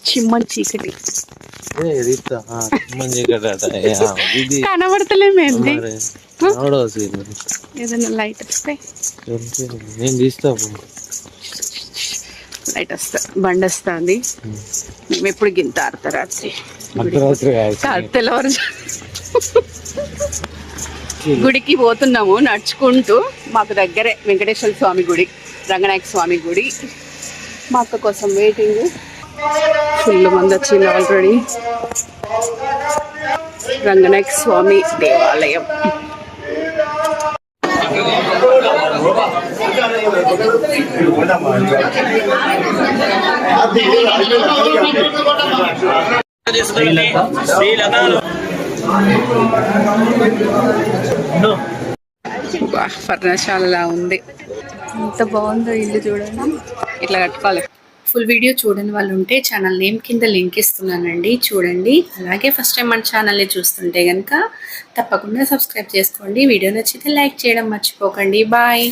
చిమ్మని చీకటి కనబడతలేమేంది ఏదైనా లైట్ వస్తే నేను తీస్తా. లైట్ వస్తా బండి వస్తుంది. మేము ఎప్పుడు గింత అర్ధరాత్రి తెల్లవారు గుడికి పోతున్నాము నడుచుకుంటూ. మాకు దగ్గరే వెంకటేశ్వర స్వామి గుడి, రంగనాయక స్వామి గుడి. మా అక్క కోసం వెయిటింగ్. ఫుల్ మంది వచ్చింది ఆల్రెడీ. రంగనాయక స్వామి దేవాలయం. పర్ణశాలలా ఉంది. ఎంత బాగుందో ఇల్లు చూడండి. ఇట్లా కట్టుకోవాలి. ఫుల్ వీడియో చూడని వాళ్ళు ఉంటే ఛానల్ నేమ్ కింద లింక్ ఇస్తున్నానండి, చూడండి. అలాగే ఫస్ట్ టైం మన ఛానల్ని చూస్తుంటే కనుక తప్పకుండా సబ్స్క్రైబ్ చేసుకోండి. వీడియో నచ్చితే లైక్ చేయడం మర్చిపోకండి. బాయ్.